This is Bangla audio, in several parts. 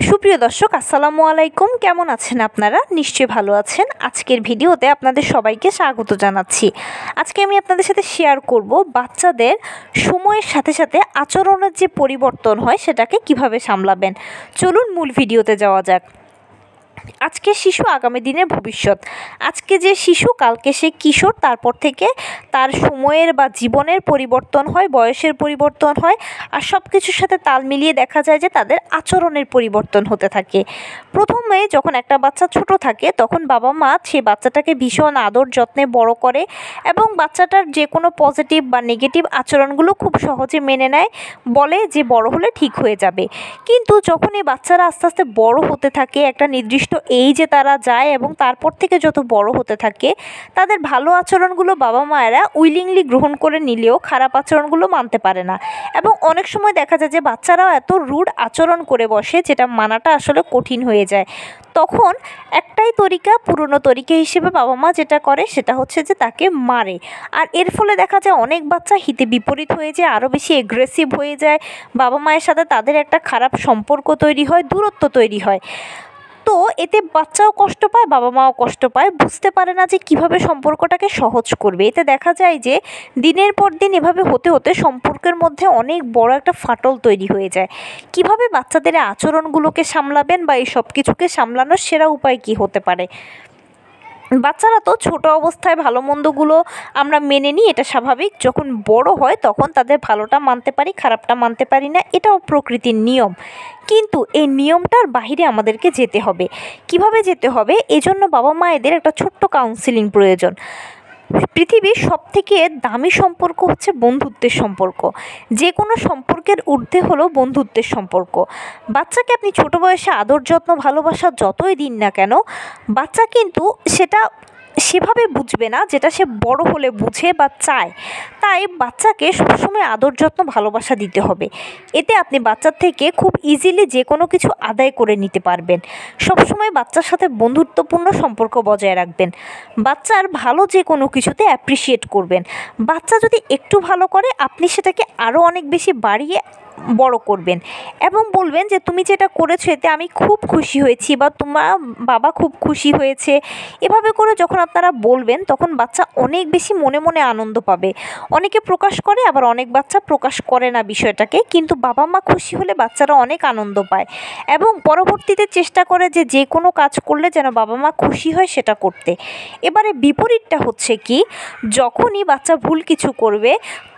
সুপ্রিয় দর্শক আসসালামু আলাইকুম, কেমন আছেন আপনারা? নিশ্চয়ই ভালো আছেন। আজকের ভিডিওতে আপনাদের সবাইকে স্বাগত জানাচ্ছি। আজকে আমি আপনাদের সাথে শেয়ার করব বাচ্চাদের সময়ের সাথে সাথে আচরণের যে পরিবর্তন হয় সেটাকে কিভাবে সামলাবেন। চলুন মূল ভিডিওতে যাওয়া যাক। আজকে শিশু আগামী দিনের ভবিষ্যৎ। আজকে যে শিশু কালকে সে কিশোর, তারপর থেকে তার সময়ের বা জীবনের পরিবর্তন হয়, বয়সের পরিবর্তন হয়, আর সব কিছুর সাথে তাল মিলিয়ে দেখা যায় যে তাদের আচরণের পরিবর্তন হতে থাকে। প্রথমে যখন একটা বাচ্চা ছোট থাকে তখন বাবা মা সেই বাচ্চাটাকে ভীষণ আদর যত্নে বড় করে এবং বাচ্চাটার যে কোনো পজিটিভ বা নেগেটিভ আচরণগুলো খুব সহজে মেনে নেয়, বলে যে বড় হলে ঠিক হয়ে যাবে। কিন্তু যখন এই বাচ্চারা আস্তে আস্তে বড় হতে থাকে, একটা নির্দিষ্ট এইজে তারা যায় এবং তারপর থেকে যত বড় হতে থাকে তাদের ভালো আচরণগুলো বাবা মায়েরা উইলিংলি গ্রহণ করে নিলেও খারাপ আচরণগুলো মানতে পারে না এবং অনেক সময় দেখা যায় যে বাচ্চারাও এত রুড আচরণ করে বসে যেটা মানাটা আসলে কঠিন হয়ে যায়। তখন একটাই তরিকা, পুরনো তরিকা হিসেবে বাবা মা যেটা করে সেটা হচ্ছে যে তাকে মারে। আর এর ফলে দেখা যায় অনেক বাচ্চা হিতে বিপরীত হয়ে যায়, আরও বেশি এগ্রেসিভ হয়ে যায়। বাবা মায়ের সাথে তাদের একটা খারাপ সম্পর্ক তৈরি হয়, দূরত্ব তৈরি হয়। তো এতে বাচ্চাও কষ্ট পায়, বাবা মাও কষ্ট পায়, বুঝতে পারে না যে কিভাবে সম্পর্কটাকে সহজ করবে। এতে দেখা যায় যে দিনের পর দিন এভাবে হতে হতে সম্পর্কের মধ্যে অনেক বড় একটা ফাটল তৈরি হয়ে যায়। কিভাবে বাচ্চাদের আচরণগুলোকে সামলাবেন বা এই সব কিছুকে সামলানোর সেরা উপায় কী হতে পারে? বাচ্চারা তো ছোট অবস্থায় ভালো মন্দগুলো আমরা মেনে নিই, এটা স্বাভাবিক। যখন বড় হয় তখন তাদের ভালোটা মানতে পারি, খারাপটা মানতে পারি না, এটাও প্রকৃতির নিয়ম। কিন্তু এই নিয়মটার বাহিরে আমাদেরকে যেতে হবে। কিভাবে যেতে হবে? এজন্য বাবা মায়েদের একটা ছোট্ট কাউন্সিলিং প্রয়োজন। পৃথিবীর সবথেকে দামি সম্পর্ক হচ্ছে বন্ধুত্বের সম্পর্ক। যে কোনো সম্পর্কের ঊর্ধ্বে হলো বন্ধুত্বের সম্পর্ক। বাচ্চাকে আপনি ছোট বয়সে আদর যত্ন ভালোবাসা যতই দিন না কেন, বাচ্চা কিন্তু সেটা সেভাবে বুঝবে না যেটা সে বড় হলে বুঝে বা চায়। তাই বাচ্চাকে সবসময় আদর যত্ন ভালোবাসা দিতে হবে। এতে আপনি বাচ্চার থেকে খুব ইজিলি যে কোনো কিছু আদায় করে নিতে পারবেন। সবসময় বাচ্চার সাথে বন্ধুত্বপূর্ণ সম্পর্ক বজায় রাখবেন। বাচ্চার ভালো যে কোনো কিছুতে অ্যাপ্রিসিয়েট করবেন। বাচ্চা যদি একটু ভালো করে আপনি সেটাকে আরও অনেক বেশি বাড়িয়ে বড় করবেন এবং বলবেন যে তুমি যেটা করেছো এতে আমি খুব খুশি হয়েছি বা তোমার বাবা খুব খুশি হয়েছে। এভাবে করে যখন আপনারা বলবেন তখন বাচ্চা অনেক বেশি মনে মনে আনন্দ পাবে। অনেকে প্রকাশ করে, আবার অনেক বাচ্চা প্রকাশ করে না বিষয়টাকে, কিন্তু বাবা মা খুশি হলে বাচ্চারা অনেক আনন্দ পায় এবং পরবর্তীতে চেষ্টা করে যে যে কোনো কাজ করলে যেন বাবা মা খুশি হয় সেটা করতে। এবারে বিপরীতটা হচ্ছে কি, যখনই বাচ্চা ভুল কিছু করবে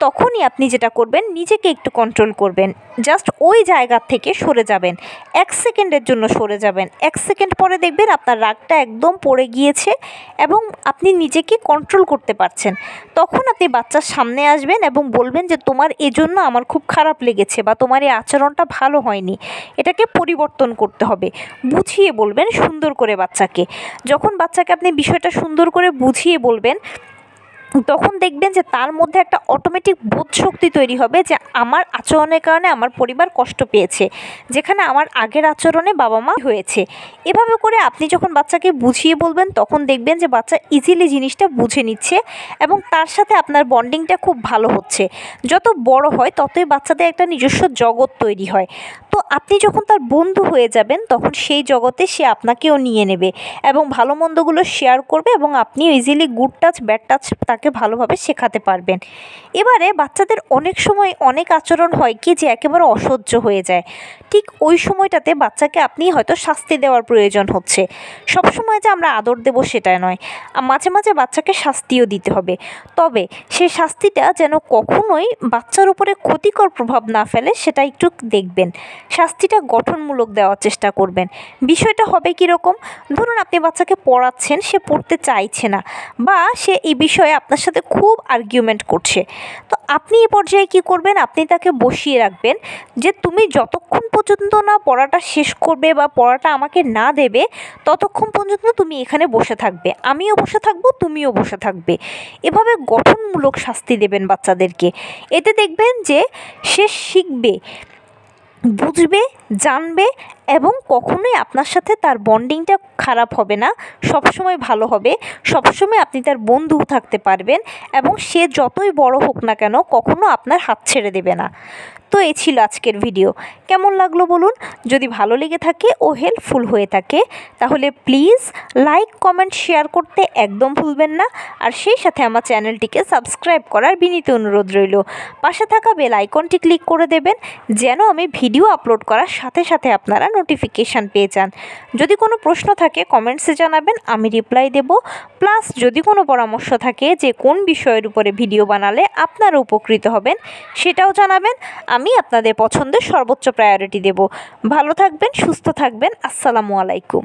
তখনই আপনি যেটা করবেন, নিজেকে একটু কন্ট্রোল করবেন। জাস্ট ওই জায়গা থেকে সরে যাবেন, 1 সেকেন্ডের জন্য সরে যাবেন। 1 সেকেন্ড পরে দেখবেন আপনার রাগটা একদম পড়ে গিয়েছে এবং আপনি নিজেকে কন্ট্রোল করতে পারছেন। তখন আপনি বাচ্চার সামনে আসবেন এবং বলবেন যে তোমার এজন্য আমার খুব খারাপ লেগেছে বা তোমার এই আচরণটা ভালো হয়নি, এটাকে পরিবর্তন করতে হবে। বুঝিয়ে বলবেন সুন্দর করে বাচ্চাকে। যখন বাচ্চাকে আপনি বিষয়টা সুন্দর করে বুঝিয়ে বলবেন তখন দেখবেন যে তার মধ্যে একটা অটোমেটিক বোধ শক্তি তৈরি হবে যে আমার আচরণের কারণে আমার পরিবার কষ্ট পেয়েছে, যেখানে আমার আগের আচরণে বাবা মা হয়েছে। এভাবে করে আপনি যখন বাচ্চাকে বুঝিয়ে বলবেন তখন দেখবেন যে বাচ্চা ইজিলি জিনিসটা বুঝে নিচ্ছে এবং তার সাথে আপনার বন্ডিংটা খুব ভালো হচ্ছে। যত বড় হয় ততই বাচ্চাদের একটা নিজস্ব জগৎ তৈরি হয়। তো আপনি যখন তার বন্ধু হয়ে যাবেন তখন সেই জগতে সে আপনাকেও নিয়ে নেবে এবং ভালো মন্দগুলো শেয়ার করবে এবং আপনিও easily good touch bad touch তাকে ভালোভাবে শেখাতে পারবেন। এবারে বাচ্চাদের অনেক সময় অনেক আচরণ হয় কি যে একেবারে অসহ্য হয়ে যায়। ঠিক ওই সময়টাতে বাচ্চাকে আপনি হয়তো শাস্তি দেওয়ার প্রয়োজন হচ্ছে। সব সময় যে আমরা আদর দেব সেটা নয়, মাঝে মাঝে বাচ্চাকে শাস্তিও দিতে হবে। তবে সেই শাস্তিটা যেন কখনোই বাচ্চার উপরে ক্ষতিকর প্রভাব না ফেলে সেটা একটু দেখবেন। শাস্তিটা গঠনমূলক দেওয়ার চেষ্টা করবেন। বিষয়টা হবে কীরকম? ধরুন আপনি বাচ্চাকে পড়াচ্ছেন, সে পড়তে চাইছে না বা সে এই বিষয়ে আপনার সাথে খুব আর্গুমেন্ট করছে। তো আপনি এই পর্যায়ে কী করবেন? আপনি তাকে বসিয়ে রাখবেন যে তুমি যতক্ষণ পর্যন্ত না পড়াটা শেষ করবে বা পড়াটা আমাকে না দেবে ততক্ষণ পর্যন্ত তুমি এখানে বসে থাকবে, আমিও বসে থাকবো, তুমিও বসে থাকবে। এভাবে গঠনমূলক শাস্তি দেবেন বাচ্চাদেরকে। এতে দেখবেন যে সে শিখবে, বুঝবে, জানবে এবং কখনোই আপনার সাথে তার বন্ডিংটা খারাপ হবে না, সবসময় ভালো হবে। সবসময় আপনি তার বন্ধু থাকতে পারবেন এবং সে যতই বড় হোক না কেন কখনো আপনার হাত ছেড়ে দেবে না। তো এই ছিল আজকের ভিডিও। কেমন লাগলো বলুন? যদি ভালো লেগে থাকে ও হেল্পফুল হয়ে থাকে তাহলে প্লিজ লাইক, কমেন্ট, শেয়ার করতে একদম ভুলবেন না। আর সেই সাথে আমার চ্যানেলটিকে সাবস্ক্রাইব করার বিনীত অনুরোধ রইল। পাশে থাকা বেল আইকনটি ক্লিক করে দেবেন যেন আমি ভিডিও আপলোড করার সাথে সাথে আপনারা নোটিফিকেশান পেয়ে যান। যদি কোনো প্রশ্ন থাকে কমেন্টসে জানাবেন, আমি রিপ্লাই দেব। প্লাস যদি কোনো পরামর্শ থাকে যে কোন বিষয়ের উপরে ভিডিও বানালে আপনারা উপকৃত হবেন সেটাও জানাবেন। আমি আপনাদের পছন্দের সর্বোচ্চ প্রায়োরিটি দেব। ভালো থাকবেন, সুস্থ থাকবেন। আসসালামু আলাইকুম।